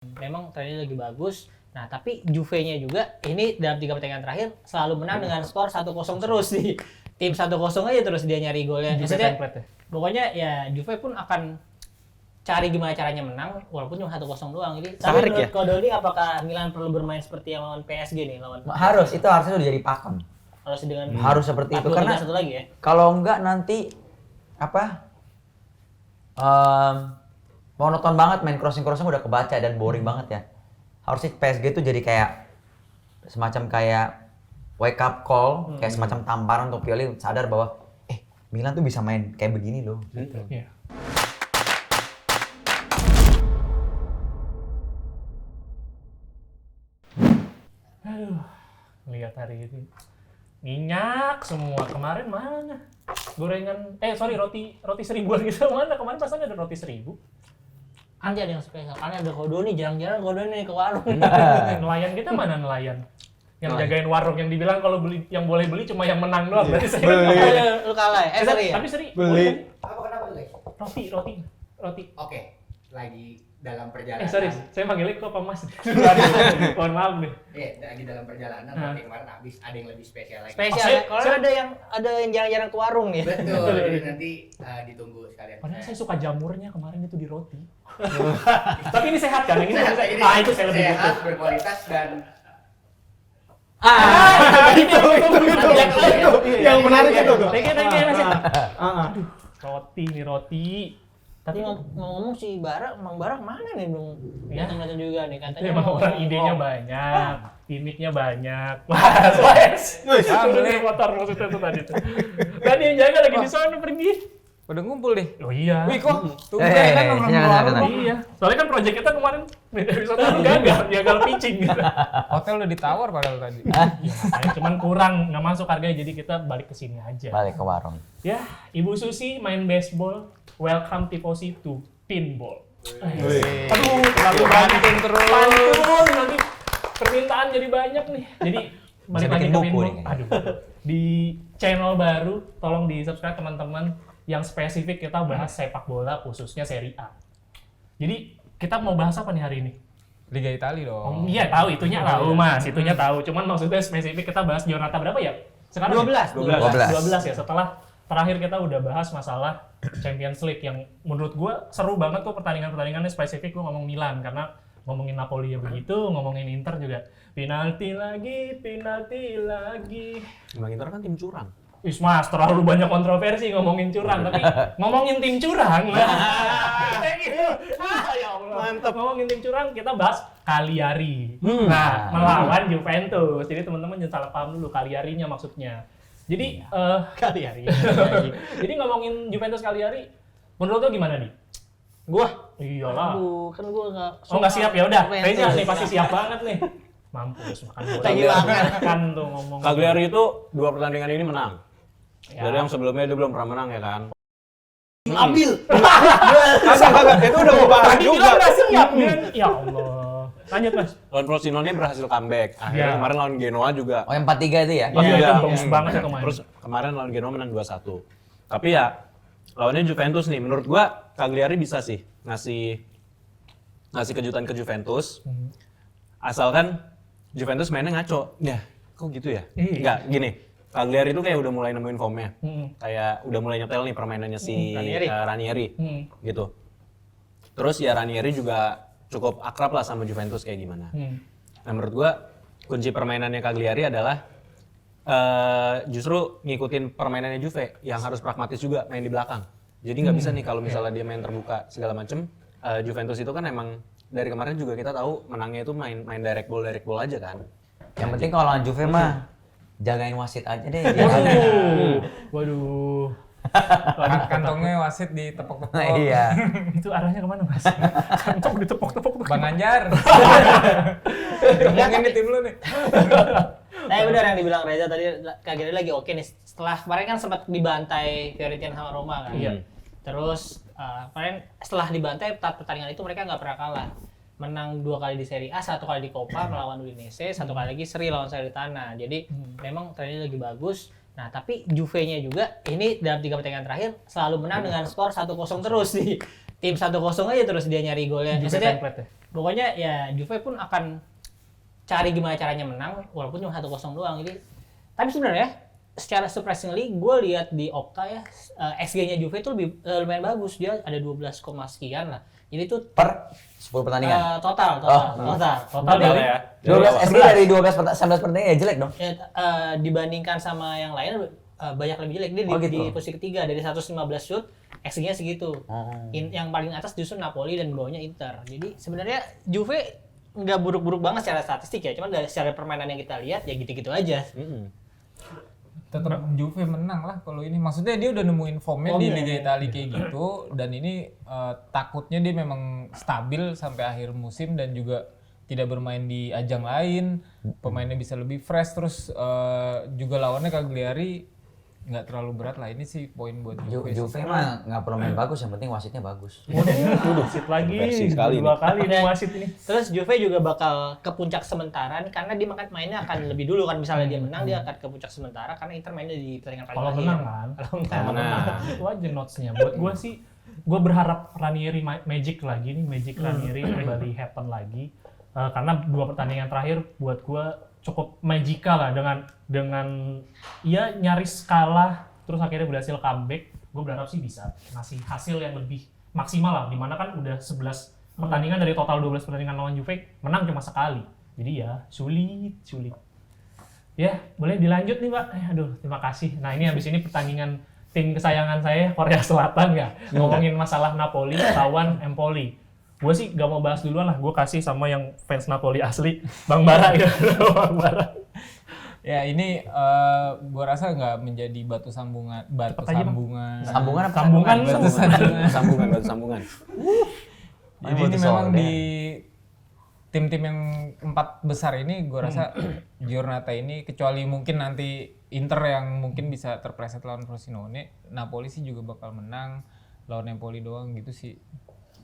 Memang trennya lagi bagus. Nah, tapi Juve-nya juga ini dalam 3 pertandingan terakhir selalu menang dengan skor 1-0 terus nih. Tim 1-0 aja terus dia nyari golnya. Maksudnya, pokoknya ya Juve pun akan cari gimana caranya menang walaupun cuma 1-0 doang. Jadi, tapi menurut Kodoni apakah Milan perlu bermain seperti yang lawan PSG nih lawan? Harusnya udah jadi pakem. Harus seperti itu karena satu lagi ya. Kalau enggak nanti monoton banget main crossing udah kebaca dan boring banget ya. Harusnya PSG itu jadi kayak semacam kayak wake up call, kayak semacam tamparan untuk Pioli sadar bahwa Milan tuh bisa main kayak begini loh. Iya. Aduh, lihat hari ini minyak semua. Kemarin mana gorengan roti seribuan gitu mana? Kemarin pasalnya ada roti 1.000. Nanti ada yang spesial, karena ada Kodoni, jarang-jarang Kodoni ke warung. Nelayan kita mana nelayan? Yang jagain warung yang dibilang kalau beli yang boleh beli cuma yang menang doang. Berarti saya Lu kalah ya? Seri ya? Tapi seri. Beli. Kenapa tuh, guys? Roti. Oke, lagi dalam perjalanan. Sorry, saya manggilnya kok Pak Mas. Mohon maaf nih. Iya, lagi dalam perjalanan. Tapi kemarin habis ada yang lebih spesial lagi. Spesial ya? Kalau ada yang jarang-jarang ke warung nih. Betul, jadi nanti ditunggu sekalian. Padahal saya suka jamurnya kemarin itu di roti. Tapi ini sehat kan? Ini Sehat, sehat. jadi Itu saya lebih butuh. sehat, berkualitas dan Itu. Yang menarik itu tuh. Thank you. Aduh, roti. Tapi ngomong si Mang Bara mana nih belum kelihatan juga nih katanya. Emang orang idenya banyak, gimmicknya banyak. Wes. Beli motor maksudnya tuh tadi tuh. Tadi yang jaga lagi di sana pergi. Udah ngumpul nih. Oh iya. Wih kok tumben kan orang Iya. Soalnya kan proyek kita kemarin beda episode gagal pitching gitu. hotel udah ditawar padahal tadi. Ya, makanya cuman kurang nggak masuk harganya jadi kita balik ke sini aja. Balik ke warung. Ya, Ibu Susi main baseball. Welcome Tifosi to pinball. Aduh, terlalu Pantun terus. pantun nanti permintaan jadi banyak nih. Jadi balik lagi bikin ke buku pinball. nih. Aduh, di channel baru tolong di subscribe teman-teman yang spesifik kita bahas sepak bola khususnya Serie A. Jadi kita mau bahas apa nih hari ini? Liga Italia dong. Iya tahu itunya tahu Mas, itunya tahu. Cuman maksudnya spesifik kita bahas Giornata berapa ya? Sekarang 12 ya setelah terakhir kita udah bahas masalah Champions League yang menurut gua seru banget tuh pertandingannya spesifik gua ngomong Milan karena ngomongin Napoli ya begitu, ngomongin Inter juga penalti lagi. Emang Inter kan tim curang. Wis Mas, terlalu banyak kontroversi ngomongin curang, tapi ngomongin tim curang. Ya Allah. Mantap. Ngomongin tim curang, kita bahas Cagliari. Nah, melawan Juventus. Jadi teman-teman jangan salah paham dulu Cagliari-nya maksudnya. Jadi Cagliari. Jadi ngomongin Juventus Cagliari, menurut lo gimana nih? Gua? Iyalah. Aduh, kan gua enggak. Oh nggak siap ya udah. Reza nih pasti siap banget nih. Mampus makan kan tuh ngomong. Cagliari itu 2 pertandingan ini menang. Ya. Dari yang sebelumnya dia belum pernah menang ya kan. Ambil. Kagak, itu udah mau bahas Tadi juga. bilang nggak siap kan? Ya Allah. Lanjut Mas. Lawan Frosinone berhasil comeback. Akhirnya Ya. kemarin lawan Genoa juga. Oh yang 4-3 itu ya? Iya, Iya. itu bagus banget itu main. Terus kemarin lawan Genoa menang 2-1. Tapi ya lawannya Juventus nih. Menurut gua Cagliari bisa sih ngasih kejutan ke Juventus. Asalkan Juventus mainnya ngaco. Ya, kok gitu ya? Iya. Enggak, gini. Cagliari itu kayak udah mulai nemuin formnya. Hmm. Kayak udah mulai nyetel nih permainannya si Ranieri. Ranieri. Hmm. Gitu. Terus ya Ranieri juga cukup akrab lah sama Juventus kayak gimana. Nah menurut gua kunci permainannya Cagliari adalah justru ngikutin permainannya Juve yang harus pragmatis juga main di belakang. Jadi nggak bisa nih kalau misalnya dia main terbuka segala macem. Juventus itu kan emang dari kemarin juga kita tahu menangnya itu main direct ball aja kan. Yang penting kalau lawan Juve mah jagain wasit aja deh. Waduh. Kantongnya wasit ditepok-tepok. Iya. Itu arahnya kemana Mas? Kantong ditepok-tepok. Bang Anjar. Ngomongin di tim lu nih. Tapi benar yang dibilang Reza tadi, Cagliari lagi oke nih. Setelah kemarin kan sempat dibantai Fiorentina sama Roma kan. Iya. Terus kemarin setelah dibantai pertandingan itu mereka nggak pernah kalah. Menang 2 kali di Serie A, 1 kali di Coppa melawan Udinese, 1 kali lagi seri lawan Salernitana. Jadi memang trennya lagi bagus. Nah, tapi Juve-nya juga ini dalam 3 pertandingan terakhir selalu menang dengan skor 1-0 terus nih. Tim 1-0 aja terus dia nyari golnya. Maksudnya, pokoknya ya Juve pun akan cari gimana caranya menang walaupun cuma 1-0 doang. Jadi tapi sebenarnya secara surprisingly gue lihat di Opta ya XG-nya Juve itu lumayan bagus, dia ada 12, sekian lah. Jadi itu Per 10 pertandingan. total dari ya. 12 SG dari 19 pertandingan ya jelek dong. Ya, dibandingkan sama yang lain banyak lebih jelek. Dia di posisi ketiga dari 115 shoot, XG-nya segitu. Yang paling atas justru Napoli dan bawahnya Inter. Jadi sebenarnya Juve nggak buruk-buruk banget secara statistik ya, cuman dari secara permainan yang kita lihat ya gitu-gitu aja. Tetap Juve menang lah kalau ini. Maksudnya dia udah nemuin formnya di Liga Italia kayak gitu, dan ini takutnya dia memang stabil sampai akhir musim dan juga tidak bermain di ajang lain, pemainnya bisa lebih fresh, terus juga lawannya Cagliari nggak terlalu berat lah. Ini sih poin buat Juve. Juve mah nggak perlu main bagus, yang penting wasitnya bagus. wasit lagi Versi sekali dua kali nih wasit ini. Terus Juve juga bakal ke puncak sementara nih karena dia mainnya akan lebih dulu kan, misalnya dia menang dia akan ke puncak sementara karena Inter mainnya di pertandingan paling Kalau akhir. menang kan, Kalau menang. itu aja notes-nya. Buat gue sih, gue berharap Ranieri magic lagi nih, magic Ranieri kembali happen lagi. Karena 2 pertandingan terakhir buat gue cukup magical lah dengan ya nyaris kalah terus akhirnya berhasil comeback. Gue berharap sih bisa ngasih hasil yang lebih maksimal lah, dimana kan udah 11 pertandingan dari total 12 pertandingan lawan Juve menang cuma sekali, jadi ya sulit ya. Boleh dilanjut nih Pak. Aduh, terima kasih. Nah ini habis ini pertandingan tim kesayangan saya Korea Selatan ya, ngomongin masalah Napoli lawan Empoli. Gue sih gak mau bahas duluan lah, gue kasih sama yang fans Napoli asli, Bang Bara ya. Bang Bara. Ya ini gua rasa nggak menjadi batu sambungan. Cepet aja, Bang. Sambungan apa Sambungan. Sambungan. Jadi ini memang di tim-tim yang 4 besar ini gua rasa Giornata ini, kecuali mungkin nanti Inter yang mungkin bisa terpleset lawan Frosinone, Napoli sih juga bakal menang lawan Empoli doang gitu sih.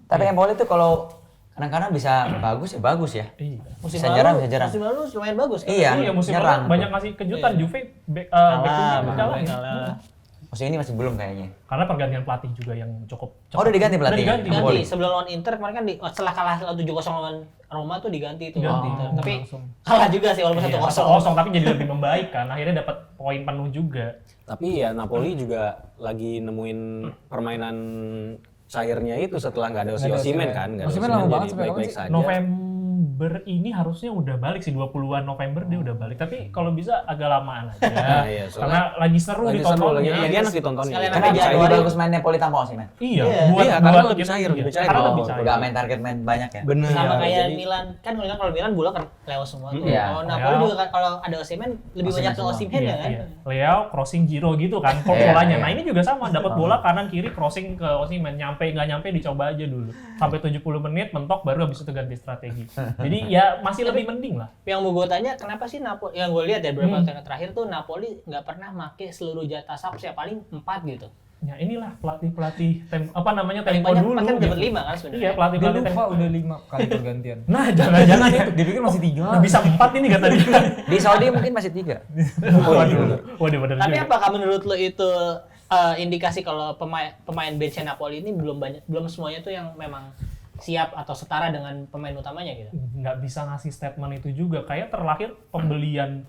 Tapi Empoli tuh kalau kadang-kadang bisa bagus ya. Iya. Musim Bisa lalu jarang. Musim lalu lumayan bagus kan. Iya, musim nyerang lalu banyak tuh. ngasih kejutan. Juve back Kalah. Musim ini masih belum kayaknya. Karena pergantian pelatih juga yang cukup Oh, udah diganti pelatih? Udah diganti. Empoli. Sebelum lawan Inter kemarin kan setelah kalah 7-0 lawan Roma tuh diganti tuh. Diganti. Tapi kalah juga sih walaupun 1-0. 1-0 tapi jadi lebih membaik kan. Akhirnya dapat poin penuh juga. Tapi ya Napoli juga lagi nemuin permainan cairnya itu setelah nggak ada Osimhen kan. Nggak ada Osimhen lama Osimhen, banget jadi sampai baik-baik kapan sih? saja. November ini harusnya udah balik sih, 20-an November dia udah balik. Tapi kalau bisa agak lamaan aja. Iya, Karena lagi seru lagi seru, ditontonnya. lagi enak ditontonnya. Sekalian Karena sampai lebih Januari. bagus main Napoli tanpa Osimhen. Iya, karena lebih cair, lebih cair. Karena Oh, lebih cair. udah main target main banyak ya. Bener. Sama kayak Jadi- Milan kan, kalau Milan bola kan lewat semua tuh. Iya. Kalau Napoli juga kan kalau ada Osimhen lebih banyak ke Osimhen ya kan. Leo crossing Giro gitu kan Iya, polanya. iya. Nah ini juga sama, dapat bola kanan kiri crossing ke Osimhen, nyampe nggak nyampe dicoba aja dulu sampai 70 menit mentok baru habis itu ganti strategi. Jadi ya masih lebih mending lah. Yang mau gue tanya, kenapa sih Napoli, yang gue lihat ya beberapa tahun terakhir tuh Napoli nggak pernah make seluruh jatah subs ya, paling 4 gitu. Ya inilah pelatih apa namanya Paling tempo banyak dulu. kan dapat gitu. 5 kan sebenarnya. Iya pelatih Dia tempo. lupa udah 5 kali pergantian. Nah jangan-jangan itu Dia pikir masih 3. bisa 4 ini kata dia. Di Saudi mungkin masih 3. Waduh bener Tapi juga. apakah menurut lo itu indikasi kalau pemain benchnya Napoli ini belum semuanya tuh yang memang siap atau setara dengan pemain utamanya gitu? Nggak bisa ngasih statement itu juga. Kayak terlahir pembelian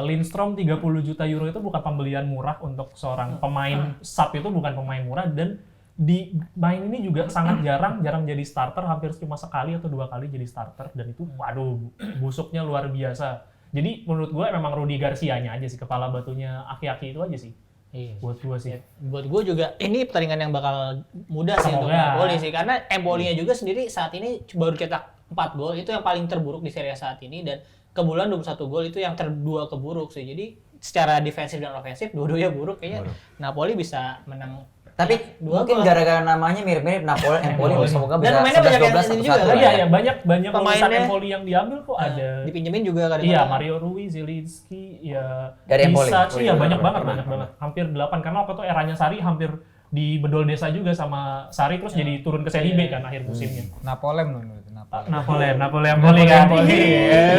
Lindstrom 30 juta euro itu bukan pembelian murah untuk seorang pemain sub, itu bukan pemain murah, dan di main ini juga sangat jarang jadi starter, hampir cuma sekali atau 2 kali jadi starter, dan itu waduh busuknya luar biasa. Jadi menurut gue memang Rudi Garcia-nya aja sih, kepala batunya aki-aki itu aja sih. Iya. Buat gue sih. Buat gue juga ini pertandingan yang bakal mudah sih untuk Semoga. Napoli sih, karena Empoli-nya juga sendiri saat ini baru cetak 4 gol, itu yang paling terburuk di Serie A saat ini, dan kebulan 21 gol itu yang kedua keburuk sih. Jadi secara defensif dan ofensif dua-duanya buruk, kayaknya Napoli bisa menang. Tapi Dua mungkin gol. gara-gara namanya mirip-mirip Empoli semoga Dan bisa pemainnya banyak yang 11-12 ini juga, satu kan? Iya ya. ya, banyak lulusan Pemainnya- Empoli yang diambil kok ada. Dipinjemin juga kadang-kadang. Iya, Mario Rui, Zielinski, ya Dari Empoli? Bisa sih, ya banyak banget, Pernah. banyak banget. Hampir 8, karena waktu itu eranya Sarri hampir di bedol desa juga sama Sarri, terus jadi turun ke Seri B kan akhir musimnya. Napolem loh itu Napolem. Napoli kan. Napoli.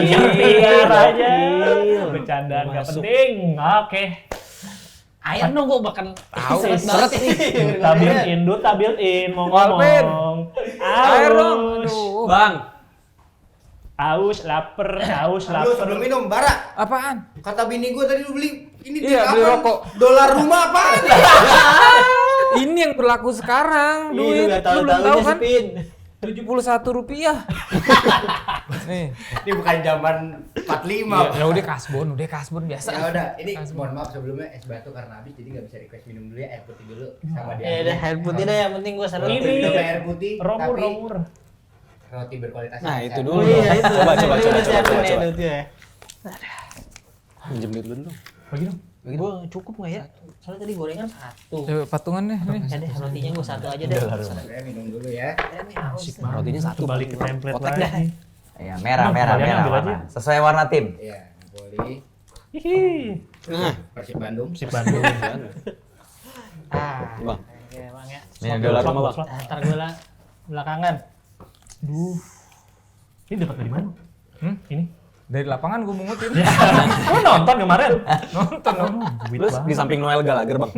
Biar aja. Bercandaan nggak penting. Oke. Ayo dong, gue bahkan Tahu, seret banget nih. Tabil in, mau Walpin. ngomong. Air dong. Aduh. Bang, Haus, lapar. Lu sebelum minum, Bara. Apaan? Kata bini gue tadi lu beli ini Iya, beli rokok. Dolar rumah apaan? Ini yang berlaku sekarang. Ih, lu Duit nggak lu belum tahu-tahunya tahu sih, kan? Pin. Rp71. Nih. Ini bukan zaman 45. Ya udah kasbon biasa. Ya udah, ini mohon maaf sebelumnya es batu karena habis jadi nggak bisa request minum dulu ya, air putih dulu sama dia. Ya udah, air putih dah yang penting gua seru. Ini. Minum air putih, tapi Romur. roti berkualitas. Nah, yang itu sehat. dulu. Oh iya itu. Coba. Ini udah siapin ya duitnya ya. Minjem duit lu dulu. Bagi dong. Gua cukup nggak ya? Soalnya tadi gorengan satu. Coba patungan nih. Ya deh, rotinya gua satu aja deh. Saya minum dulu ya. Rotinya satu. Balik ke template Kotak lagi. Ya, merah kembaliannya ambil warna. Sesuai warna tim. Iya, Napoli, Hihi. Persib Bandung. Si Bandung. Ah. Bang. Ya, Bang ya. Ini dolar sama bang. Ntar gua belakangan. Duh. Ini dapat dari mana? Ini. Dari lapangan gue mungutin. Oh, nonton kemarin? Nonton dong. Terus di samping Noel Gallagher bang.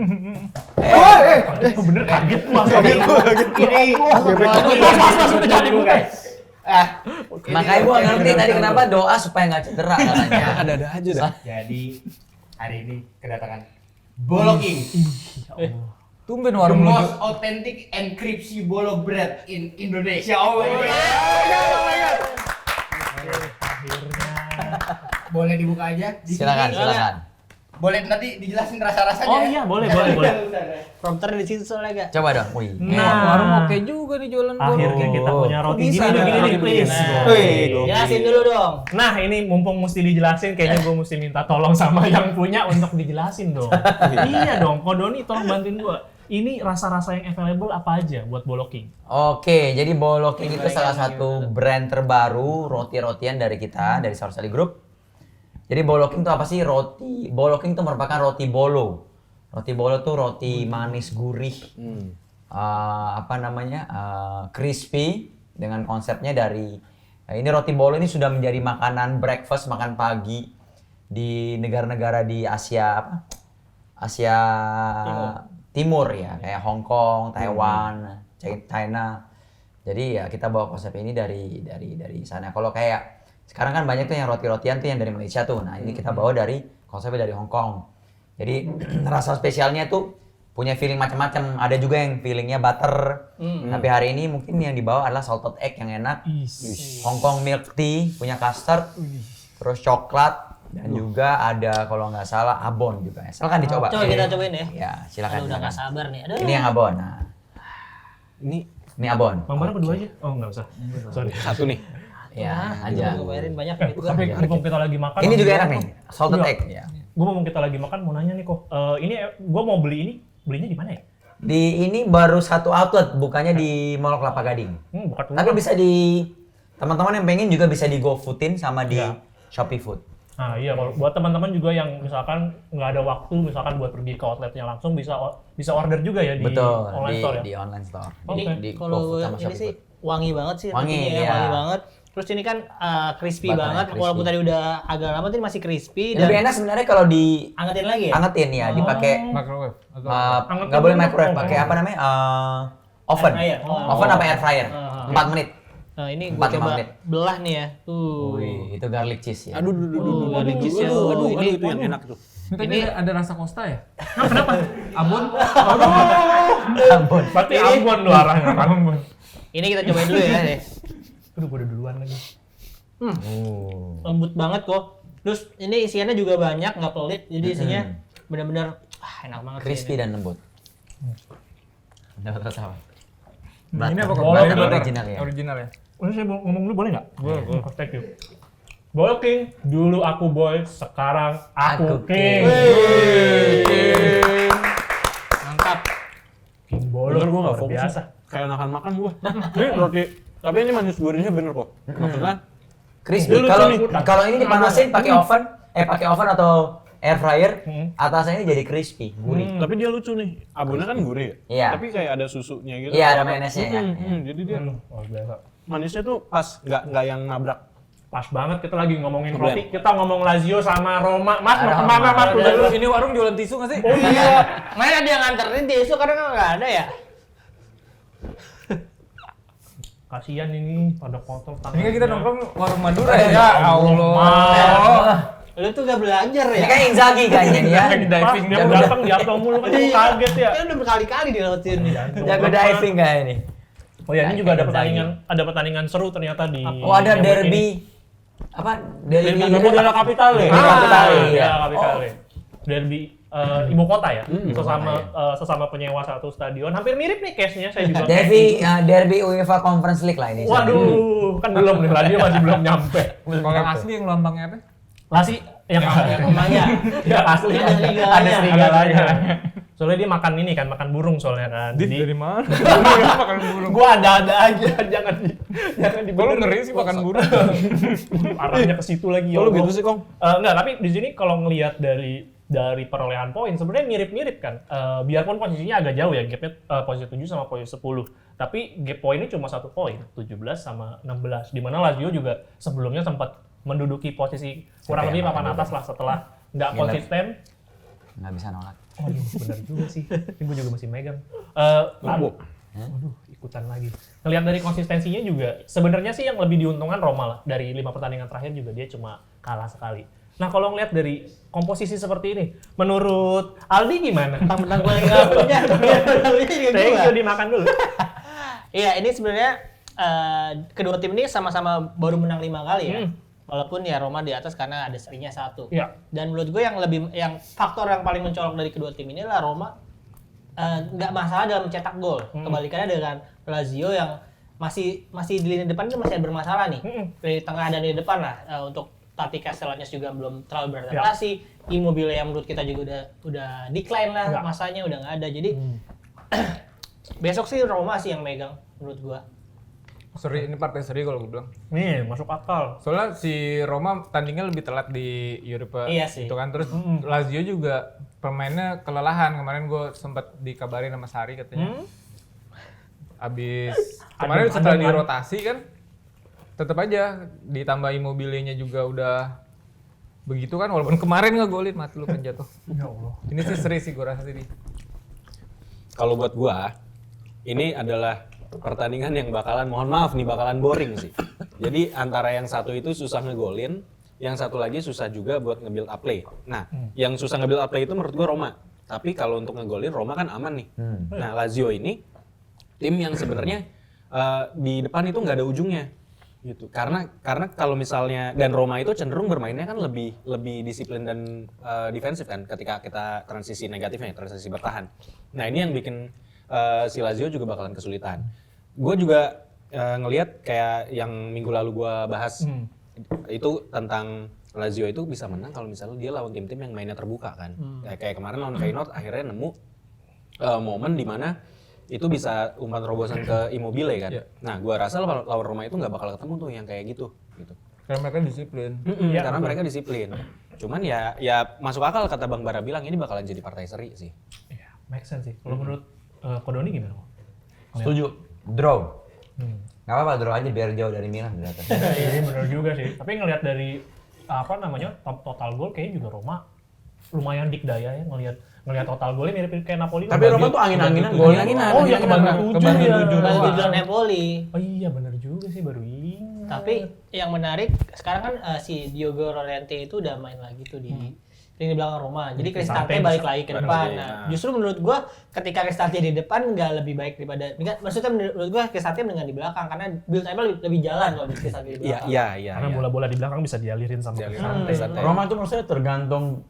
Oh, bener kaget gua. Ini Mas, udah jadi gua, guys. Makanya gua ngerti tadi kenapa doa supaya nggak cedera katanya. Ada-ada aja dah. Jadi hari ini kedatangan Bolo King. Tumben The warung lu. most authentic and crispy bolo bread in Indonesia. Oh my god. Boleh dibuka aja? Di Silakan, sini. silakan. Boleh nanti dijelasin rasa-rasanya. Oh iya, boleh. Prompter di situ soalnya gak? Coba dong. Wih. Warung oke juga nih jualan gua. Akhirnya kita punya roti Bisa gini, ada gini, roti please. begini. Jelasin dulu dong. Nah, ini mumpung mesti dijelasin, kayaknya gue mesti minta tolong sama yang punya untuk dijelasin dong. Iya dong, Ko Doni tolong bantuin gue. Ini rasa-rasa yang available apa aja buat Bolo King? Oke, jadi Bolo King itu salah satu brand terbaru roti-rotian dari kita, dari Sorsali Group. Jadi Bolo King itu apa sih? Roti Bolo King itu merupakan roti bolo. Roti bolo tuh roti manis gurih. Crispy dengan konsepnya dari ini roti bolo ini sudah menjadi makanan breakfast, makan pagi di negara-negara di Asia Timur ya, kayak Hong Kong, Taiwan, China. Jadi ya kita bawa konsep ini dari sana. Kalau kayak sekarang kan banyak tuh yang roti-rotian tuh yang dari Malaysia tuh. Nah, ini kita bawa dari konsepnya dari Hong Kong. Jadi rasa spesialnya tuh punya feeling macam-macam. Ada juga yang feelingnya butter. Tapi hari ini mungkin yang dibawa adalah salted egg yang enak. Hong Kong milk tea, punya custard. Terus coklat dan juga ada kalau nggak salah abon juga. Silakan dicoba. Coba kita cobain ya. Ya, silakan. Kalau udah silakan. gak sabar nih. Aduh. Ini yang abon. Nah, ini abon. Bang Bara berdua aja? Oh, nggak usah. Sorry. Satu nih. Ya, aja. aja. Gue bayarin banyak gitu kan. Tapi mumpung kita lagi makan. Ini juga enak nih, salted egg. Ya. Gue mumpung kita lagi makan mau nanya nih kok. Ini gue mau beli ini, belinya di mana ya? Di ini baru satu outlet, bukannya di Mall Kelapa Gading. Bukan Tapi bisa di teman-teman yang pengen juga bisa di GoFoodin sama di Iya. Shopee Food. Nah iya, kalau buat teman-teman juga yang misalkan nggak ada waktu, misalkan buat pergi ke outletnya langsung bisa order juga ya di Betul, online store ya. di online store. Oke. Di Kalau GoFood sama ini Shopee sih Food. wangi banget sih. Wangi, rotinya ya, iya. wangi banget. Terus ini kan crispy Butternya banget. crispy. Walaupun tadi udah agak lama ini masih crispy dan Lebih enak sebenarnya kalau di angetin lagi ya. angetin ya, dipakai Microwave. Atau Angetin nggak boleh dulu. microwave, Oh, pakai oh. apa namanya? Oven. Air fryer. Oh. Oven apa air fryer? 4 menit. Nah, ini gue 4-5 coba menit. belah nih ya. Wih, itu garlic cheese ya. Aduh, garlic cheese ya. ini itu yang enak tuh. ini ada rasa Costa ya? Abon. Ambon. Berarti Ambon lu arahnya kan? Ini kita cobain dulu ya deh. Aduh, gue udah duluan lagi. Lembut banget kok. Terus ini isiannya juga banyak, nggak pelit. Jadi isinya benar-benar enak banget. sih Crispy ini. dan lembut. Dapat rasa apa? Ini apa kok? Butter Butter. original ya. Original ya. Ini saya mau ngomong dulu boleh nggak? Boleh. Thank you. Bolo King, dulu aku boy, sekarang aku Aku king. king. Mantap. King Bolo, Bener, gua nggak luar fokus biasa. Kayak enakan makan gua. Ini roti, tapi ini manis gurihnya bener kok. Maksudnya Crispy. Dulu Kalau tuh nih, kalau ini dipanasin pakai oven atau air fryer, atasnya ini jadi crispy, gurih. tapi dia lucu nih. Abonnya kan gurih ya. Iya. Tapi kayak ada susunya gitu. Iya, ada mayonesnya ya. Jadi dia Luar biasa. manisnya tuh pas, nggak yang nabrak. Pas banget kita lagi ngomongin Ngeblend. roti, kita ngomong Lazio sama Roma. Mas, mau Roma. kemana Mas? Udah lu. Ini warung jualan tisu nggak sih? Oh iya. Main ada yang nganterin tisu karena kan nggak ada ya. Kasihan ini pada kotor tangannya. Ini kan kita nongkrong warung Madura ya. Allah. Lu tuh gak belajar Ini ya? kan Inzaghi kayaknya nih ya. Lagi diving dia datang jatuh mulu kan gua kaget ya. Kan udah berkali-kali dilautin nih. Jago diving kayak ini. Oh ya, ini juga ada Inzaghi. pertandingan seru ternyata di Oh ada yang derby. Apa? Derby Della Capitale. Capitale, iya. Della Capitale. Derby ibu kota ya. Sesama penyewa satu stadion. Hampir mirip nih case-nya saya juga. Derby UEFA Conference League lah ini. Waduh, kan belum nih, Lazio masih belum nyampe. Kalau yang asli yang lambangnya apa? Lasi yang Emangnya? ya asli Ada serigalanya. ada serigalanya. Soalnya dia makan ini kan, makan burung soalnya kan. Dari mana? Makan burung. Gua ada aja, jangan Kalau dibenerin. ngeri sih makan burung. Arahnya ke situ lagi ya. Kalau Allah. gitu sih, Kong. Enggak, tapi di sini kalau ngelihat dari perolehan poin sebenarnya mirip-mirip kan. Biarpun posisinya agak jauh ya, gapnya posisi 7 sama posisi 10. Tapi gap poinnya cuma 1 poin, 17 sama 16. Di mana Lazio juga sebelumnya sempat menduduki posisi kurang lebih papan atas lah setelah nggak Gila. konsisten. Nggak bisa nolak. Waduh, benar juga sih. Ini gue juga masih megang. Waduh, ikutan lagi. Ngelihat dari konsistensinya juga, sebenarnya sih yang lebih diuntungkan Roma lah. Dari 5 pertandingan terakhir juga dia cuma kalah sekali. Nah, kalau ngelihat dari komposisi seperti ini, menurut Aldi gimana? Mentang-mentang gue nggak punya. Thank you, dimakan dulu. Iya, ini sebenarnya kedua tim ini sama-sama baru menang 5 kali ya. Walaupun ya Roma di atas karena ada serinya 1. Iya. Dan menurut gue yang faktor yang paling mencolok dari kedua tim ini adalah Roma nggak masalah dalam mencetak gol. Kebalikannya dengan Lazio yang masih di lini depan itu masih bermasalah nih. Dari tengah dan di depan lah untuk Tati Castellanos juga belum terlalu beradaptasi. Immobile yang menurut kita juga udah decline lah masanya, udah nggak ada. Jadi besok sih Roma sih yang megang menurut gua. Seri, ini partai seri kalau gue bilang. Nih, masuk akal. Soalnya si Roma tandingnya lebih telat di Europa. Iya sih. Itu kan terus Lazio juga pemainnya kelelahan. Kemarin gue sempat dikabarin sama Sari katanya. Abis kemarin setelah dirotasi kan tetap aja ditambah Immobile-nya juga udah begitu kan, walaupun kemarin ngegolin mati lu kan jatuh. Ya Allah. Ini sih seri sih gue rasa sih. Kalau buat gua, ini adalah pertandingan yang bakalan, mohon maaf nih, bakalan boring sih. Jadi antara yang satu itu susah ngegolin, yang satu lagi susah juga buat nge-build up play. Nah, yang susah nge-build up play itu menurut gua Roma. Tapi kalau untuk ngegolin, Roma kan aman nih. Nah, Lazio ini tim yang sebenarnya di depan itu nggak ada ujungnya. Gitu. Karena kalau misalnya, dan Roma itu cenderung bermainnya kan lebih disiplin dan defensif kan ketika kita transisi negatifnya, transisi bertahan. Nah, ini yang bikin si Lazio juga bakalan kesulitan. Gue juga ngelihat kayak yang minggu lalu gue bahas itu tentang Lazio itu bisa menang kalau misalnya dia lawan tim-tim yang mainnya terbuka kan. Kayak kemarin lawan Feyenoord akhirnya nemu momen di mana itu bisa umpan terobosan ke Immobile kan. Nah, gue rasa lawan Roma itu nggak bakal ketemu tuh yang kayak gitu. Karena mereka disiplin. Karena mereka disiplin. Cuman ya masuk akal kata Bang Bara bilang ini bakalan jadi partai seri sih. Iya, make sense sih. Kalau menurut Kodoni gimana? Setuju. Draw. Nggak apa-apa, draw aja biar jauh dari Milan di atas. Iya, benar juga sih. Tapi ngelihat dari total gol kayaknya juga Roma lumayan dikdaya ya ngelihat total golnya mirip kayak Napoli. Tapi Roma tuh angin-anginan golnya. Oh iya, kebantu 7 ya. Tujuan Napoli. Oh iya, benar juga sih, baru ingat. Tapi yang menarik sekarang kan si Diogo Llorente itu udah main lagi tuh di lini belakang Roma. Jadi Cristante balik lagi ke depan. Nah, justru menurut gua ketika Cristante di depan nggak lebih baik daripada maksudnya menurut gua Cristante dengan di belakang karena build up-nya lebih jalan kalau di Cristante di belakang. Iya. Karena bola-bola di belakang bisa dialirin sama Cristante. Roma tuh menurut saya tergantung.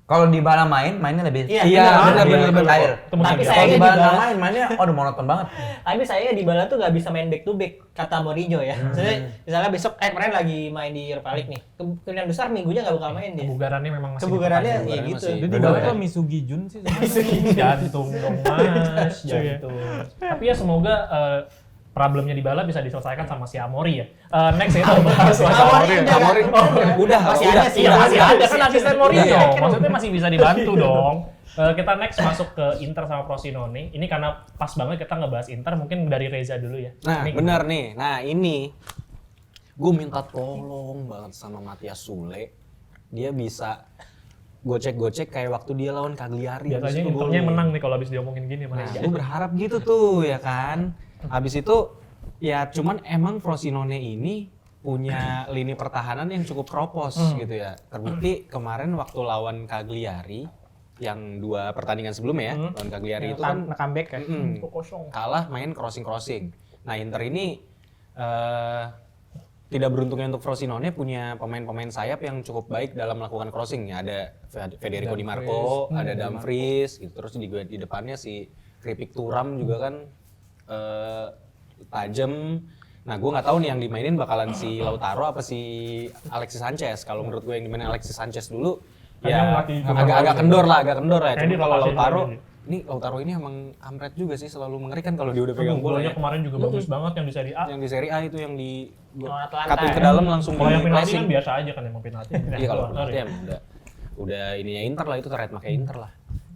Kalau Dybala mainnya lebih benar. cair. Tapi Kalau sayangnya Dybala nggak Dybala, main, mainnya monoton banget. tapi sayangnya Dybala tuh nggak bisa main back to back kata Mourinho ya. Misalnya besok kemarin lagi main di Europa League nih. Kemungkinan besar minggunya nggak bakal main dia. Kebugarannya memang masih Kebugarannya diperpanjang. ya gitu. Jadi Dybala apa Misugi Jun sih? Jantung dong Mas, jantung. Tapi ya semoga problemnya Dybala bisa diselesaikan sama si Amori ya. Next ya kita bahas Amori Udah, masih ada sih. Iya, masih ada kan asisten Mourinho. Maksudnya masih bisa dibantu dong. Kita next masuk ke Inter sama Frosinone. Ini karena pas banget kita ngebahas Inter, mungkin dari Reza dulu ya. Nah, Ini benar nih. Nah, ini gue minta tolong banget sama Matias Sule. Dia bisa gocek-gocek kayak waktu dia lawan Cagliari. biasanya Internya menang nih kalau habis diomongin gini Mas. Nah, gue berharap gitu tuh ya kan. Habis itu Ya cuman emang Frosinone ini punya lini pertahanan yang cukup kropos gitu ya. Terbukti kemarin waktu lawan Cagliari yang 2 pertandingan sebelumnya ya, lawan Cagliari itu kan comeback kan. kalah main crossing. Nah Inter ini tidak beruntungnya untuk Frosinone punya pemain-pemain sayap yang cukup baik dalam melakukan crossing ya. Ada Federico Di Marco, ada Dumfries, gitu. Terus di depannya si Kripik Thuram juga kan tajam. Nah, gue nggak tahu nih yang dimainin bakalan si Lautaro apa si Alexis Sanchez. Kalau menurut gue yang dimainin Alexis Sanchez dulu, ya agak kendor ya. Cuma kalau Lautaro ini emang kampret juga sih, selalu mengerikan kalau dia udah pegang bola. Golnya kemarin juga bagus banget yang di Serie A. Yang di Serie A itu yang di Atlanta. cutting ke dalam langsung Kalau yang di penalti pressing. kan biasa aja kan emang penalti. Iya kalau penalti emang udah ininya Inter lah, itu trademark Inter lah.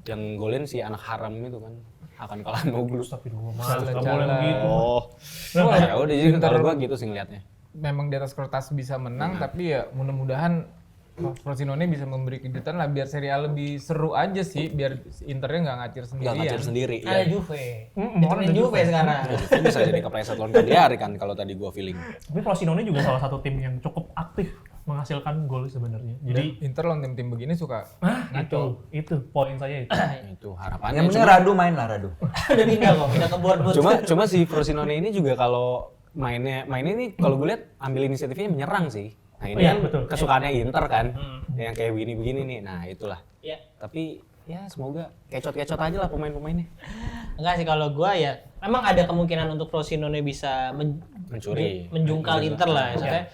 Yang golin si anak haram itu kan akan kalah Noglu. Tapi dulu Salah nggak boleh jalan. begitu. Ya udah jadi kalau gua gitu sih ngeliatnya. Memang di atas kertas bisa menang, tapi ya mudah-mudahan Frosinone bisa memberi kejutan lah biar Serie A lebih seru aja sih, biar Internya nggak ngacir Nggak sendirian. ngacir sendiri. Ada Ya. Juve. Ditemenin Juve sekarang. Itu bisa jadi kepleset lawan Cagliari kan kalau tadi gua feeling. Tapi Frosinone juga salah satu tim yang cukup aktif menghasilkan gol sebenarnya. Jadi Inter lawan tim-tim begini suka itu poin saya itu. Itu harapannya. Yang penting Radu main lah Radu. Udah pindah kok, pindah ke Bournemouth. Cuma si Frosinone ini juga kalau mainnya ini kalau gue lihat ambil inisiatifnya menyerang sih. Nah ini Iya, kan betul. kesukaannya Inter kan, yang kayak begini nih. Nah itulah. Iya. Tapi ya semoga kecot-kecot aja lah pemain-pemainnya. Enggak sih kalau gua ya memang ada kemungkinan untuk Frosinone bisa Mencuri. menjungkal Inter lah. Maksudnya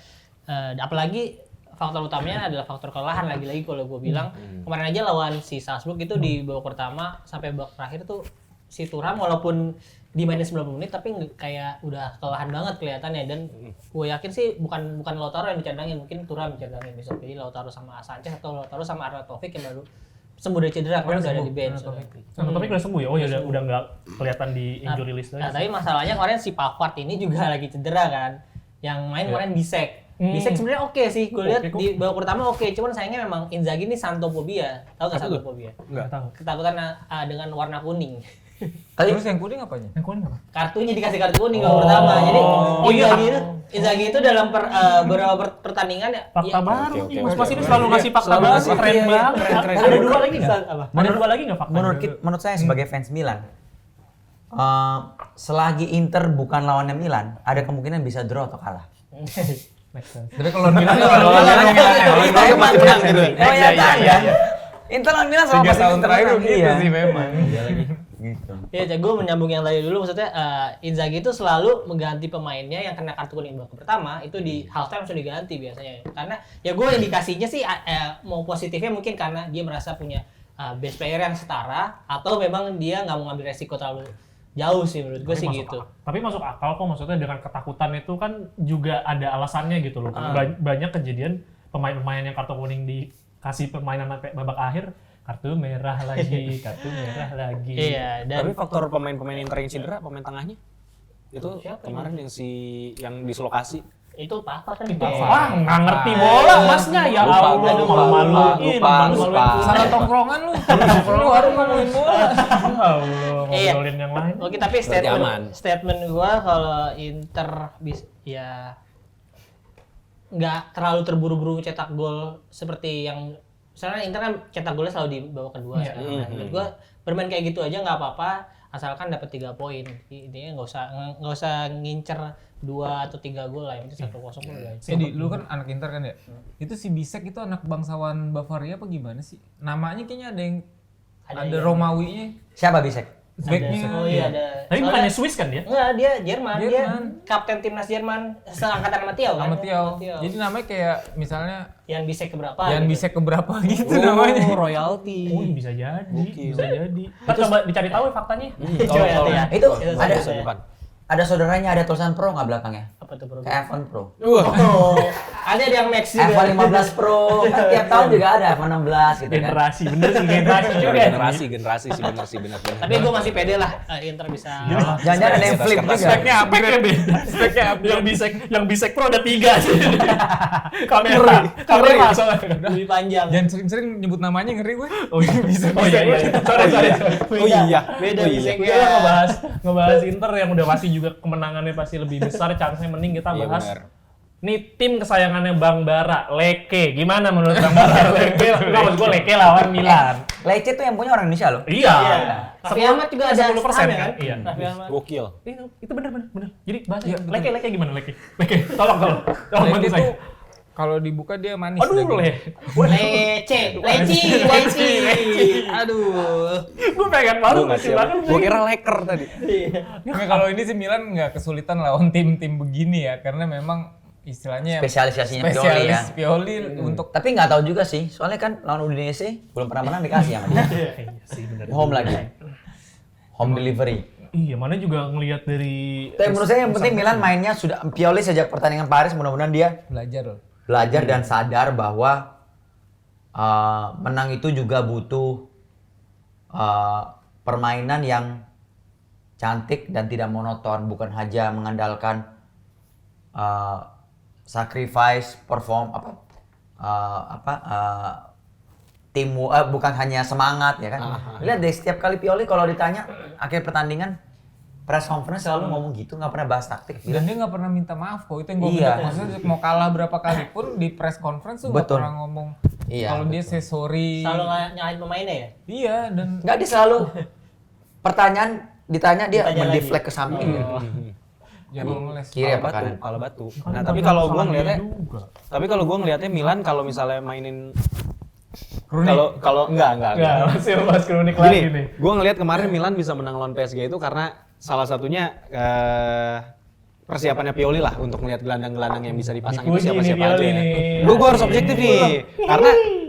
apalagi faktor utamanya adalah faktor kelelahan lagi-lagi kalau gue bilang. Kemarin aja lawan si Salzburg itu di babak pertama sampai babak terakhir tuh si Thuram walaupun dimainin 90 menit tapi kayak udah kelelahan banget kelihatannya, dan gue yakin sih bukan Lautaro yang dicadangin, mungkin Thuram dicadangin besok. Jadi Lautaro sama Sanchez atau Lautaro sama Arnautovic yang baru sembuh dari cedera, kan udah ada di bench. Tapi udah sembuh ya? Oh ya udah nggak kelihatan di injury list Nah, lagi. tapi masalahnya kemarin si Pavard ini juga lagi cedera kan. Yang main kemarin Bisek. Bisek sebenarnya oke sih, gue lihat di babak pertama oke, cuman sayangnya memang Inzaghi ini xanthophobic. Tahu nggak xanthophobic? Nggak tahu. Ketakutan dengan warna kuning. Terus yang kuning apanya? Yang kuning apa? Kartunya dikasih kartu kuning babak pertama. Jadi Inzaghi itu dalam beberapa pertandingan ya. Fakta ya, baru. oke, Mas oke, Pas ini oke. selalu ngasih fakta Selalu baru. ngasih, Keren iya, banget. keren. Ada 2 lagi nggak? Apa? Ada 2 lagi nggak fakta? Menurut saya sebagai fans Milan, selagi Inter bukan lawannya Milan, ada kemungkinan bisa draw atau kalah. Tapi kalau Milan Inter pasti menang gitu. Oh Iya, iya. Inter lawan Milan sama 3 tahun terakhir menang, begitu iya. sih memang. Gitu. Iya, gue menyambung yang tadi dulu, maksudnya Inzaghi itu selalu mengganti pemainnya yang kena kartu kuning babak pertama itu di halftime langsung diganti biasanya. Karena ya gue indikasinya sih mau positifnya mungkin karena dia merasa punya best player yang setara, atau memang dia nggak mau ngambil resiko terlalu jauh sih menurut gue sih gitu. Tapi masuk akal kok, maksudnya dengan ketakutan itu kan juga ada alasannya gitu loh. Banyak kejadian pemain-pemain yang kartu kuning dikasih permainan sampai babak akhir, kartu merah lagi. Iya, dan Tapi faktor pemain-pemain Inter yang cedera, pemain tengahnya itu kemarin yang dislokasi. itu Pavard kan Wah, nggak ngerti bola masnya ya Allah, malu-maluin. Salah tongkrongan lu. Lu harus ngomongin bola. Allah, Iya. ngobrolin yang lain. Oke, tapi aman. statement gua kalau Inter ya nggak terlalu terburu-buru cetak gol seperti yang misalnya Inter kan cetak golnya selalu di babak kedua. Sekarang. Nah, menurut gua bermain kayak gitu aja nggak apa-apa asalkan dapat 3 poin. Intinya nggak usah ngincer 2 atau 3 gol lah, yang penting 1-0 pun udah. Jadi lu kan anak Inter kan ya? Itu si Bisek itu anak bangsawan Bavaria apa gimana sih? Namanya kayaknya ada Romawinya. Siapa Bisek? Backnya. Oh iya ada. Tapi Soalnya- bukannya Swiss kan dia? Enggak, dia Jerman. Dia Jerman. kapten timnas Jerman seangkatan sama Thiaw kan? Sama Thiaw. Thiaw. Jadi namanya kayak misalnya Yang bisa keberapa? Yan gitu. Bisek keberapa gitu namanya. royalty. Oh, bisa jadi. Bisa jadi. Kan coba dicari tahu ya faktanya. Coba ya. Itu ada ada saudaranya, ada tulisan pro nggak belakangnya? apa tuh bro? Kayak Avon Pro. Oh, Ada yang Max juga. iPhone 15 Pro, kan tiap tahun juga ada iPhone 16 gitu kan. Generasi, bener sih generasi juga. Generasi sih benar. Tapi gue masih pede lah Inter bisa. Jangan-jangan ada yang flip juga. Speknya upgrade beda. Speknya yang bisek Pro ada 3 sih. Kamera soalnya. Lebih panjang. Jangan sering-sering nyebut namanya, ngeri gue. Oh iya. Sorry. Oh iya. Beda bisa Kita ngebahas Inter yang udah pasti juga kemenangannya pasti lebih besar, chance-nya mending kita Iya, bahas. benar. Nih tim kesayangannya Bang Bara, Leke. Gimana menurut Bang Bara? Leke, enggak maksud gue Leke lawan Milan. Lecce tuh yang punya orang Indonesia loh. Iya. Raffi Ahmad juga ada 10% saham kan? Iya. Raffi Ahmad. Gokil. Itu bener. Jadi bahas Leke gimana Leke? Tolong bantu Leci saya. tuh kalau dibuka dia manis. Aduh, dagingnya. Leci. Aduh. Gue pengen malu ngasih banget. Gue kira leker tadi. Nggak, kalau ini sih Milan nggak kesulitan lawan tim-tim begini ya, karena memang istilahnya Spesialisasinya Pioli ya. spesialis Pioli untuk Tapi nggak tahu juga sih, soalnya kan lawan Udinese belum pernah menang dikasih sama dia. Iya sih bener. Home lagi. Home delivery. Iya, mana juga ngelihat dari Tapi menurut saya yang penting Milan mainnya sudah Pioli sejak pertandingan Paris, mudah-mudahan dia belajar loh. belajar dan sadar bahwa menang itu juga butuh permainan yang cantik dan tidak monoton, bukan hanya mengandalkan sacrifice, perform bukan hanya semangat ya kan. Lihat deh setiap kali Pioli kalau ditanya akhir pertandingan press conference selalu ngomong gitu, nggak pernah bahas taktik. Dan dia nggak pernah minta maaf kok, itu yang gue Iya. bilang. Maksudnya mau kalah berapa kali pun di press conference tuh nggak Betul. pernah ngomong. Iya, Kalau dia say sorry. Selalu nyalahin pemainnya ya? Iya, dan Nggak, dia selalu pertanyaan ditanya dia Ditanya mendeflect ke samping. jangan ngeles. Kiri apa Pala kanan? Pala batu. Nah, tapi kalau gua ngelihatnya Milan kalau misalnya mainin kalau enggak. Enggak, masih bahas kronik lagi Gini, nih. gue ngelihat kemarin Milan bisa menang lawan PSG itu karena salah satunya persiapannya Pioli lah untuk melihat gelandang-gelandang yang bisa dipasang itu Dipuji nih siapa-siapa Pioli aja. nih. Gue harus objektif nih,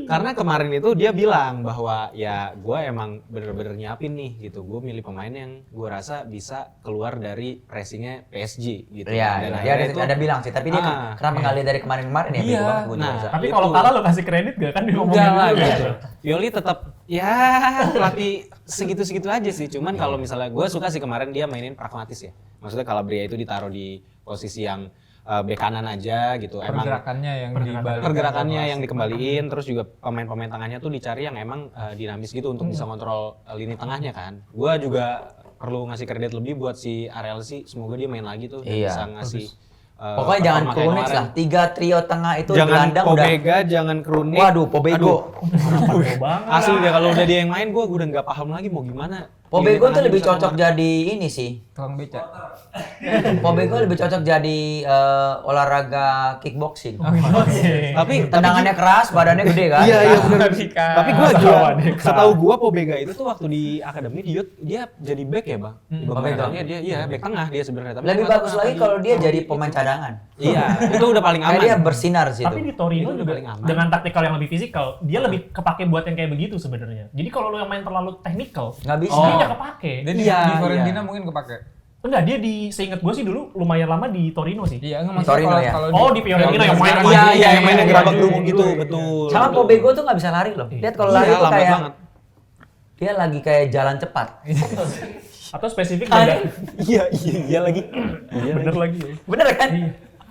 karena kemarin itu dia bilang bahwa ya gue emang bener-bener nyiapin nih gitu, gue milih pemain yang gue rasa bisa keluar dari pressingnya PSG gitu. Iya, Dan dia akhirnya ada bilang sih, tapi dia kenapa nggak lihat dari kemarin-kemarin ya? Iya. bego banget gua Nah, dirasa. Tapi itu- kalau kalah lo kasih kredit gak kan diomongin Enggak dulu lah gitu. gitu. Pioli tetap ya pelatih segitu-segitu aja sih. Cuman kalau misalnya gue suka sih kemarin dia mainin pragmatis ya. Maksudnya Calabria itu ditaruh di posisi yang bek kanan aja gitu. Emang Pergerakannya yang dibalik. pergerakannya yang dikembaliin, terus juga pemain-pemain tengahnya tuh dicari yang emang dinamis gitu untuk bisa kontrol lini tengahnya kan. Gue juga perlu ngasih kredit lebih buat si Ariel sih. Semoga dia main lagi tuh dan Iya. bisa ngasih. Pokoknya jangan performa kayak Krunic kemarin. lah. 3 trio tengah itu Jangan gelandang udah. Pobega, jangan Krunic. Waduh, Pobego. Asli dia kalau udah dia yang main, gue udah nggak paham lagi mau gimana. Pobego tuh Gimana lebih bisa cocok jadi ini sih. Tukang beca. Pobego lebih cocok jadi olahraga kickboxing. Tapi Tendangannya keras, badannya gede kan? Iya, iya, bener. Dika. Tapi gue Sama juga Dika. setahu gue Pobega itu tuh waktu di akademi dia jadi back ya bang. Di babak Pobega. tengahnya dia iya back tengah dia sebenarnya. Tapi Lebih nggak tahu bagus kenapa lagi kalau dia jadi pemain cadangan. Iya itu udah paling Kayak aman. dia bersinar sih Tapi itu. di Torino Itu juga paling aman. dengan taktikal yang lebih fisikal, dia lebih kepake buat yang kayak begitu sebenarnya. Jadi kalau lo yang main terlalu teknikal, Nggak bisa. dia nggak kepake. Dan Iya, di Fiorentina iya. mungkin kepake. Enggak, dia seingat gue sih dulu lumayan lama di Torino sih. Iya, Di enggak maksudnya Torino ya? kalau Oh, di Fiorentina yang main Iya iya yang mainnya gerabak gerubuk gitu betul. Sama Pobego tuh nggak bisa lari loh. Lihat kalau lari Iya, tuh lambat kayak banget. dia lagi kayak jalan cepat. Atau spesifik beda. Iya lagi. Bener lagi ya. Bener kan? Iya.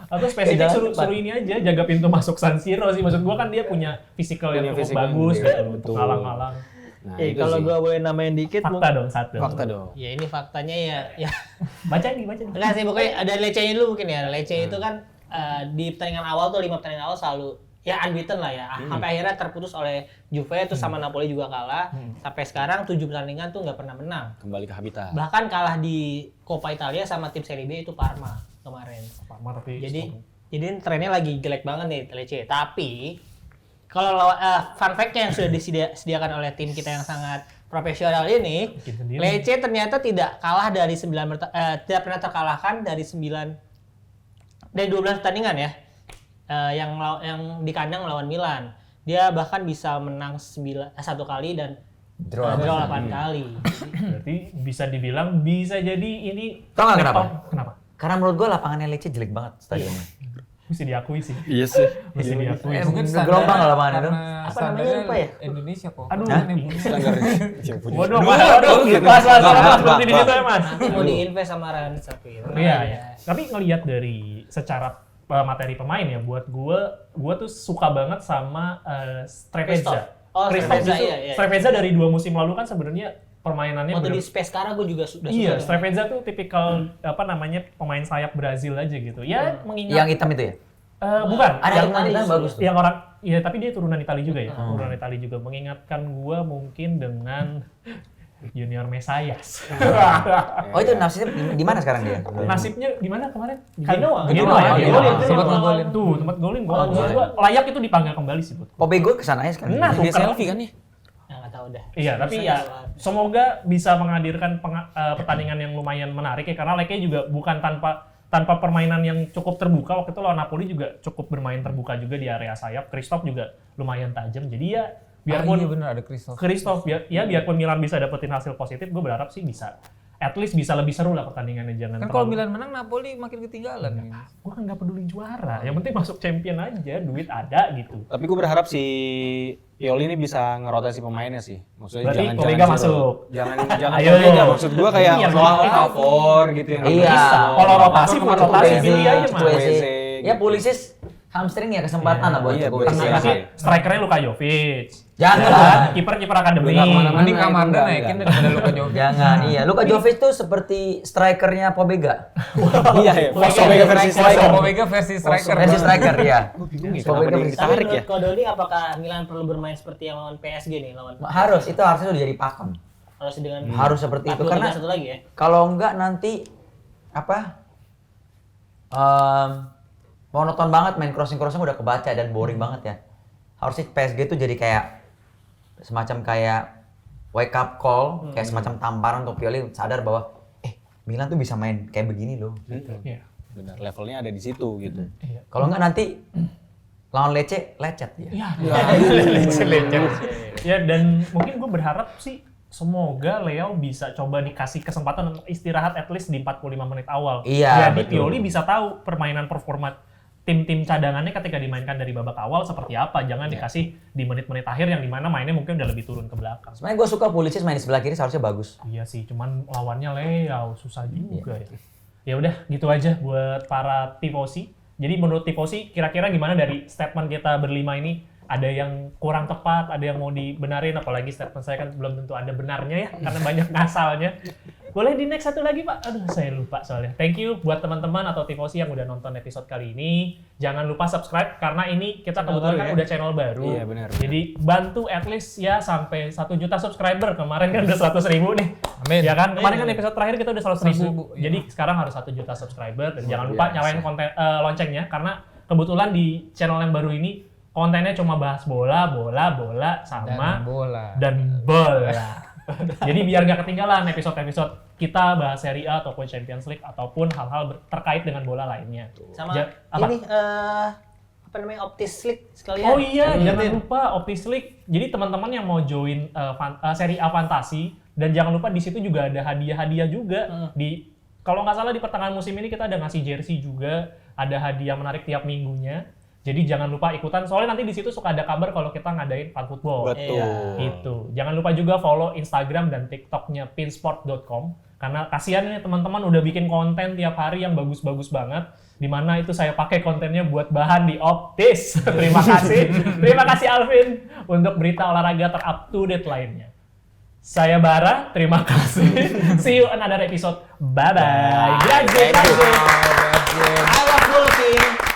Atau spesifik Jalan suruh, cepat. suruh ini aja jaga pintu masuk San Siro sih. Maksud gua kan dia punya fisikal yang Punya cukup fisikal yang bagus gede, gitu. betul. Ngalang-ngalang. Nah, Eh, itu kalau sih. gua boleh namain dikit, Fakta dong satu. Fakta dong. ya ini faktanya ya Baca nih. enggak sih, pokoknya ada Lecce dulu mungkin ya. Lecce itu kan di pertandingan awal tuh 5 pertandingan awal selalu ya unbeaten lah ya. Sampai akhirnya terputus oleh Juve terus sama Napoli juga kalah. Sampai sekarang 7 pertandingan tuh nggak pernah menang. Kembali ke habitat. Bahkan kalah di Coppa Italia sama tim Serie B itu Parma kemarin. Parma tapi Jadi trennya lagi jelek banget nih Lecce. Tapi kalau fun fact-nya yang sudah disediakan oleh tim kita yang sangat profesional ini, Bikin sendiri. Lecce ternyata tidak kalah dari 9 tidak pernah terkalahkan dari 12 pertandingan ya. Yang di kandang melawan Milan. Dia bahkan bisa menang 1 kali dan Draw. draw 8 kali. berarti bisa dibilang bisa jadi ini. Tau nggak kenapa? Kenapa? Karena menurut gua lapangannya Lecce jelek banget stadionnya. Mesti diakui sih. Iya sih. Mesti diakui. Mungkin gelombang lah mana itu. Apa namanya lupa ya? Indonesia kok. Aduh. Standar. Waduh, mas, seperti di situ ya mas. Nanti mau diinvest sama Rans tapi. Iya, iya. Tapi ngelihat dari secara materi pemain ya, buat gue tuh suka banget sama Strepeza. Strepeza, iya. Strepeza dari 2 musim lalu kan sebenarnya permainannya Waktu di Space sekarang gue juga sudah iya, suka. Strepeza tuh tipikal pemain sayap Brazil aja gitu. Ya mengingat Yang hitam itu ya? bukan. Ada yang hitam bagus tuh. Yang orang ya tapi dia turunan Italia juga ya. Turunan Italia juga mengingatkan gua mungkin dengan Junior Mesias. Oh itu nasibnya di mana sekarang dia? Nasibnya gimana kemarin? Genoa. Genoa ya. Sempat ngegolin. Tuh, tempat golin gua. Layak itu dipanggil kembali sih buat. Pobego kesana aja sekarang. Nah, Dia tuker. selfie kan ya? Ya nggak tahu dah. Iya, tapi ya semoga bisa menghadirkan pertandingan yang lumayan menarik ya karena Lecce juga bukan tanpa permainan yang cukup terbuka. Waktu itu lawan Napoli juga cukup bermain terbuka juga di area sayap. Christoph juga lumayan tajam. Jadi ya biarpun iya benar ada Christoph. biarpun Milan bisa dapetin hasil positif, gue berharap sih bisa at least bisa lebih seru lah pertandingannya. Jangan Kan kalau Milan menang Napoli makin ketinggalan. gue kan nggak peduli juara, yang penting masuk champion aja, duit ada gitu. Tapi gue berharap si Pioli ini bisa ngerotasi pemainnya sih. Maksudnya Berarti jangan Pobega sih, masuk. Jangan Ayo. Pobega. Maksud gue kayak Iya, soal itu- Okafor gitu yang Iya. Kalau rotasi bukan rotasi, Polisi, pilih aja mas. Polisi. Mas. Ya Pulisic hamstring ya kesempatan lah buat Iya, Jokowi. betul. Tenang, Iya. nanti strikernya Luka Jovic. Jangan. Kiper akademi. Nggak kemana-mana. Mending Kamada Enggak, naikin enggak. daripada Luka Jovic. Jangan, iya. Luka Jovic tuh seperti strikernya Pobega. Iya, ya. Pobega versi striker. Pobega versi striker. Versi striker ya. Bingung ya, Pobega kenapa versi Tapi ditarik ya? menurut Kodoni apakah Milan perlu bermain seperti yang lawan PSG nih lawan Harus, itu harusnya udah jadi pakem. harus dengan Harus seperti itu 4-2-3-1 karena lagi ya. kalau enggak nanti apa? Monoton banget main crossing udah kebaca dan boring banget ya. Harusnya PSG tuh jadi kayak semacam kayak wake up call, kayak semacam tamparan untuk Pioli sadar bahwa Milan tuh bisa main kayak begini loh. Iya. Benar, levelnya ada di situ gitu. Kalau enggak nanti lawan Lecce lecet ya. Ya dan mungkin gue berharap sih semoga Leo bisa coba dikasih kesempatan untuk istirahat at least di 45 menit awal. Iya, Jadi betul. Pioli bisa tahu permainan performa tim-tim cadangannya ketika dimainkan dari babak awal seperti apa. Jangan dikasih di menit-menit akhir yang dimana mainnya mungkin udah lebih turun ke belakang. Sebenarnya gue suka Pulisic main di sebelah kiri seharusnya bagus. Iya sih, cuman lawannya Leo susah juga ya. Ya udah gitu aja buat para tifosi. Jadi menurut tifosi kira-kira gimana dari statement kita berlima ini? Ada yang kurang tepat, ada yang mau dibenarin, apalagi statement saya kan belum tentu ada benarnya ya, karena banyak ngasalnya. Boleh di next satu lagi Pak? Aduh saya lupa soalnya. Thank you buat teman-teman atau tifosi yang udah nonton episode kali ini. Jangan lupa subscribe karena ini kita kebetulan kan udah channel baru. Iya, benar. Jadi bantu at least ya sampai 1 juta subscriber. Kemarin kan udah 100.000 nih. Amin. Ya kan? Kemarin kan episode terakhir kita udah 100.000. 100.000, Jadi sekarang harus 1 juta subscriber dan jangan lupa nyalain loncengnya karena kebetulan di channel yang baru ini kontennya cuma bahas bola sama dan bola. Jadi biar nggak ketinggalan episode-episode kita bahas Serie A ataupun Champions League ataupun hal-hal terkait dengan bola lainnya. Sama apa? ini apa namanya Optis League sekalian. Oh iya, jangan lupa Optis League. Jadi teman-teman yang mau join Serie A Fantasi dan jangan lupa di situ juga ada hadiah-hadiah juga. Kalau nggak salah di pertengahan musim ini kita ada ngasih jersey juga, ada hadiah menarik tiap minggunya. Jadi jangan lupa ikutan, soalnya nanti di situ suka ada kabar kalau kita ngadain fun football. Betul. Gitu. Jangan lupa juga follow Instagram dan TikToknya pinsport.com karena kasihan nih teman-teman udah bikin konten tiap hari yang bagus-bagus banget. Dimana itu saya pakai kontennya buat bahan di Optis. Terima kasih Alvin untuk berita olahraga ter-up to date lainnya. Saya Bara, terima kasih. See you another episode. Bye-bye. Grazie. I love Wolfing.